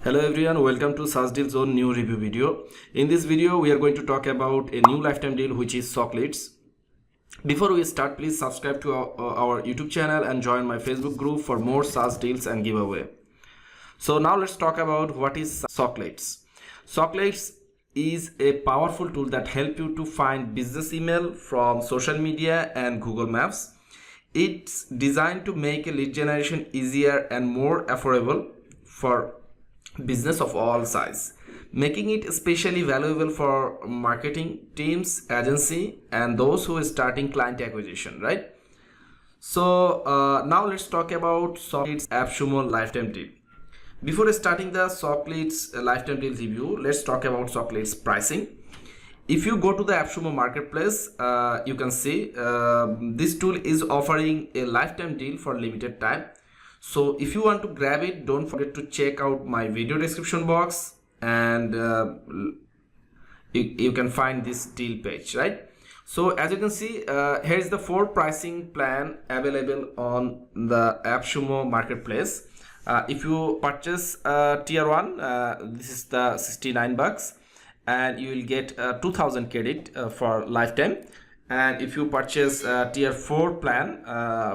Hello everyone, welcome to Search Deal Zone new review video. In this video, we are going to talk about a new lifetime deal which is Socleads. Before we start, please subscribe to our YouTube channel and join my Facebook group for more SaaS deals and giveaway. So now let's talk about what is Socleads. Socleads is a powerful tool that helps you to find business email from social media and Google Maps. It's designed to make a lead generation easier and more affordable for business of all size, making it especially valuable for marketing teams, agency, and those who are starting client acquisition, right? So now let's talk about Socleads AppSumo lifetime deal. Before starting the Socleads lifetime deal review, let's talk about Socleads pricing. If you go to the AppSumo marketplace, you can see this tool is offering a lifetime deal for limited time. So if you want to grab it, don't forget to check out my video description box, and you can find this deal page, right? So as you can see, here is the 4 pricing plan available on the AppSumo marketplace. If you purchase tier 1, this is the 69 bucks, and you will get 2000 credit for lifetime. And if you purchase tier 4 plan,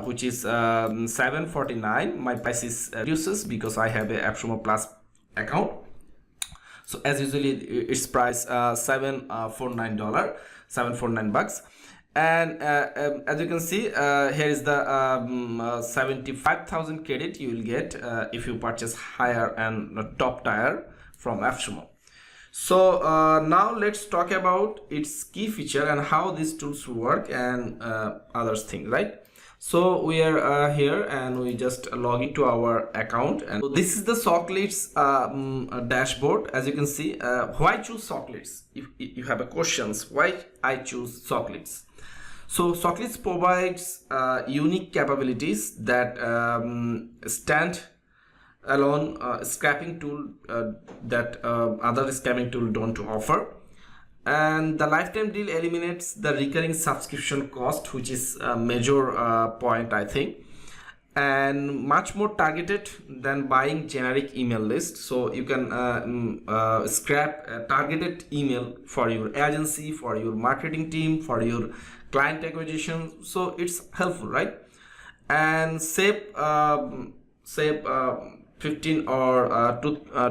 which is 749, my price is reduces because I have a AppSumo Plus account. So as usually its price $749 bucks. And as you can see, here is the 75,000 credit you will get if you purchase higher and top tier from AppSumo. So now let's talk about its key feature and how these tools work and other things, right? So we are here and we just log into our account, and so this is the Socleads dashboard. As you can see, why choose Socleads? If you have a questions, why I choose Socleads? So Socleads provides unique capabilities that stand alone scrapping tool that other scamming tool don't offer. And the lifetime deal eliminates the recurring subscription cost, which is a major point, I think, and much more targeted than buying generic email list. So you can scrap a targeted email for your agency, for your marketing team, for your client acquisition. So it's helpful, right? And save 15 or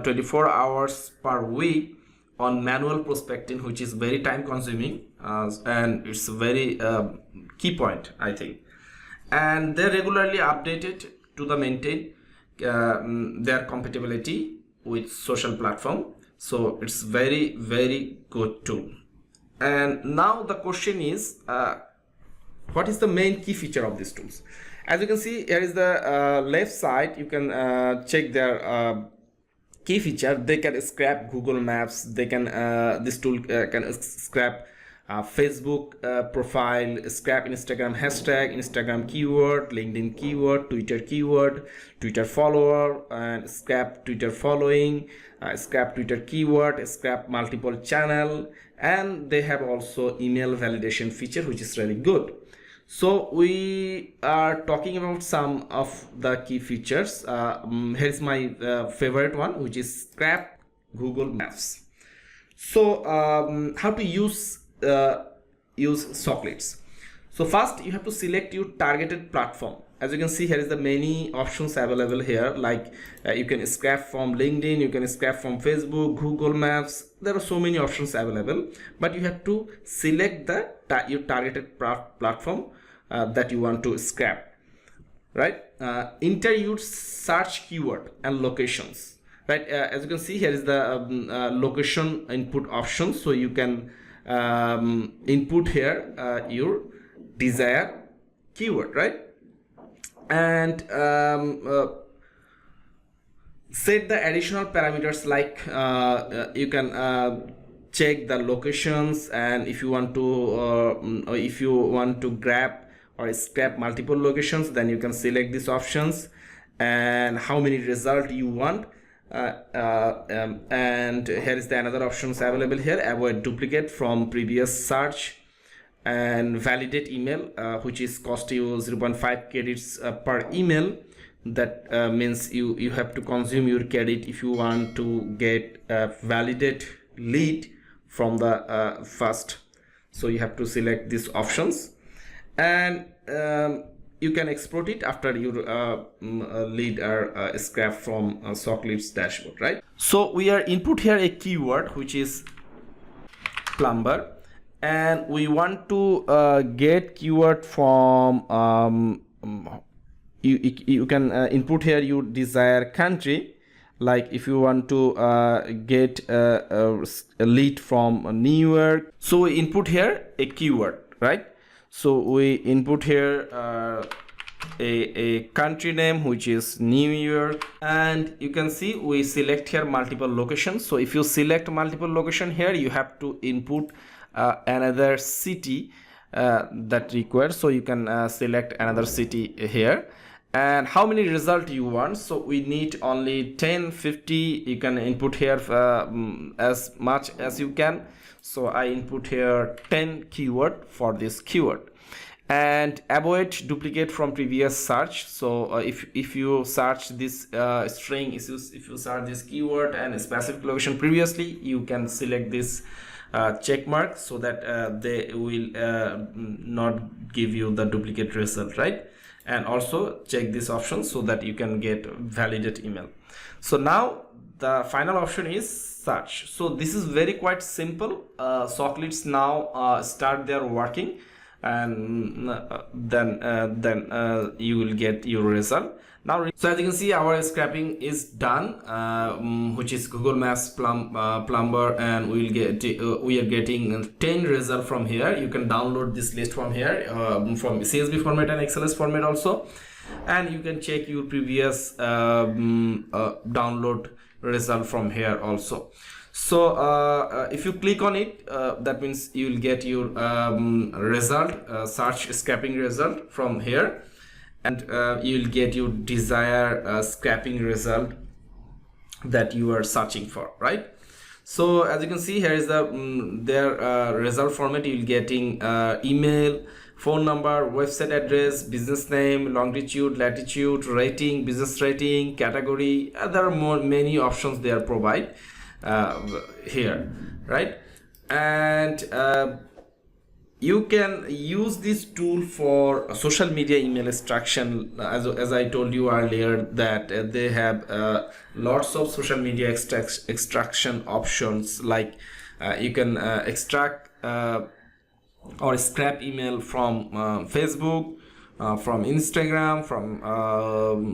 24 hours per week on manual prospecting, which is very time consuming, and it's a very key point, I think. And they regularly updated to the maintain their compatibility with social platform. So it's very good tool. And now the question is, what is the main key feature of these tools? As you can see, here is the left side. You can check their key feature. They can scrap Google Maps. They can this tool can scrap Facebook profile, scrap Instagram hashtag, Instagram keyword, LinkedIn keyword, Twitter follower, and scrap Twitter following, scrap Twitter keyword, scrap multiple channel, and they have also email validation feature, which is really good. So we are talking about some of the key features. Here's my favorite one, which is scrap Google Maps. So how to use Socleads? So first you have to select your targeted platform. As you can see, here is the many options available here. Like you can scrap from LinkedIn, you can scrap from Facebook, Google Maps. There are so many options available, but you have to select your targeted platform that you want to scrap, right? Enter your search keyword and locations, right? As you can see, here is the location input option. So you can input here your desired keyword, right? And set the additional parameters, like you can check the locations, and if you want to grab or scrap multiple locations, then you can select these options, and how many results you want. And here is the another options available here: avoid duplicate from previous search, and validate email, which is cost you 0.5 credits per email. That means you have to consume your credit if you want to get a validate lead from the first. So you have to select these options, and you can export it after your lead are scrapped from Socleads dashboard, right? So we are input here a keyword which is plumber, and we want to get keyword from you can input here your desired country. Like if you want to get a lead from New York, so we input here a keyword, right? So we input here a country name which is New York, and you can see we select here multiple locations. So if you select multiple location here, you have to input another city that requires. So you can select another city here, and how many result you want. So we need only 10, 50. You can input here as much as you can. So I input here 10 keyword for this keyword, and avoid duplicate from previous search. So if you search this string, if you search this keyword and a specific location previously, you can select this check mark so that they will not give you the duplicate result, right? And also check this option so that you can get validate email. So now the final option is search. So this is very quite simple. Socleads now start their working, and then you will get your result. Now, so as you can see, our scrapping is done, which is Google Maps plumber, and we are getting 10 result from here. You can download this list from here from CSV format and XLS format also, and you can check your previous download result from here also. So if you click on it, that means you will get your result, search scrapping result from here, and you will get your desired scrapping result that you are searching for, right? So as you can see, here is the their result format. You will getting email, phone number, website address, business name, longitude, latitude, rating, business rating, category. There are many options they are provide here, right? And you can use this tool for social media email extraction. As I told you earlier, that they have lots of social media extraction options. Like you can extract or scrap email from Facebook, from Instagram, from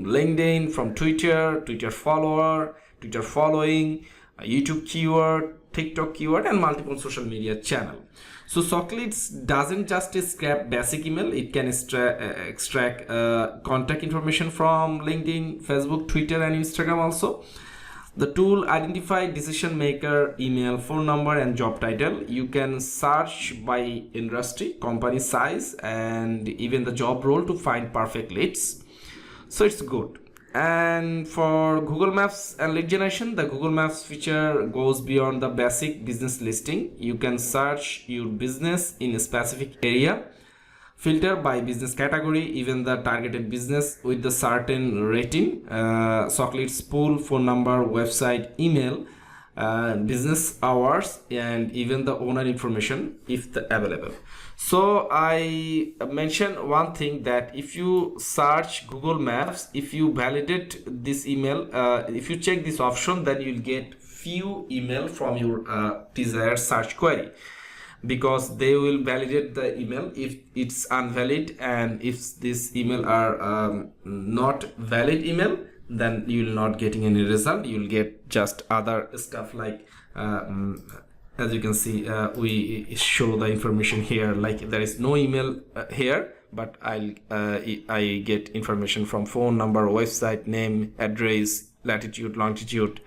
LinkedIn, from Twitter follower, Twitter following, YouTube keyword, TikTok keyword, and multiple social media channel. So Socleads doesn't just scrap basic email. It can extract contact information from LinkedIn, Facebook, Twitter, and Instagram also. The tool identify decision maker, email, phone number, and job title. You can search by industry, company size, and even the job role to find perfect leads. So it's good. And for Google Maps and lead generation, the Google Maps feature goes beyond the basic business listing. You can search your business in a specific area, filter by business category, even the targeted business with the certain rating. Socleads pull phone number, website, email, business hours, and even the owner information if available. So I mentioned one thing, that if you search Google Maps, if you validate this email, if you check this option, then you'll get few email from your desired search query, because they will validate the email if it's invalid, and if this email are not valid email, then you will not getting any result. You'll get just other stuff like as you can see, we show the information here, like there is no email here, but I get information from phone number, website name, address, latitude, longitude,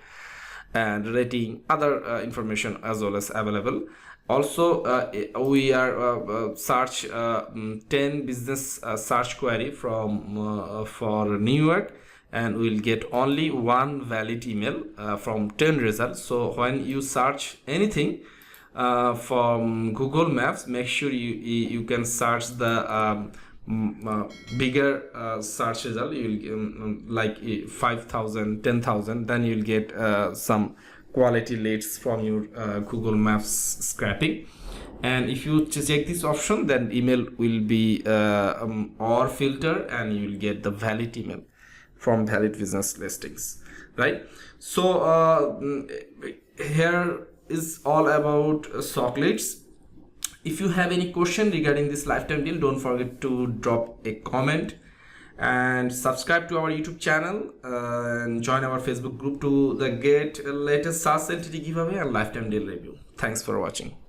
and rating, other information as well as available. Also we are search 10 business search query from for New York, and we'll get only one valid email from 10 results. So when you search anything from Google Maps, make sure you can search the bigger search result, you'll like 5,000, 10,000, then you'll get some quality leads from your Google Maps scraping. And if you check this option, then email will be or filter, and you'll get the valid email from valid business listings, right? So here is all about Socleads. If you have any question regarding this lifetime deal, don't forget to drop a comment and subscribe to our YouTube channel and join our Facebook group to get latest SaaS entity giveaway and lifetime deal review. Thanks for watching.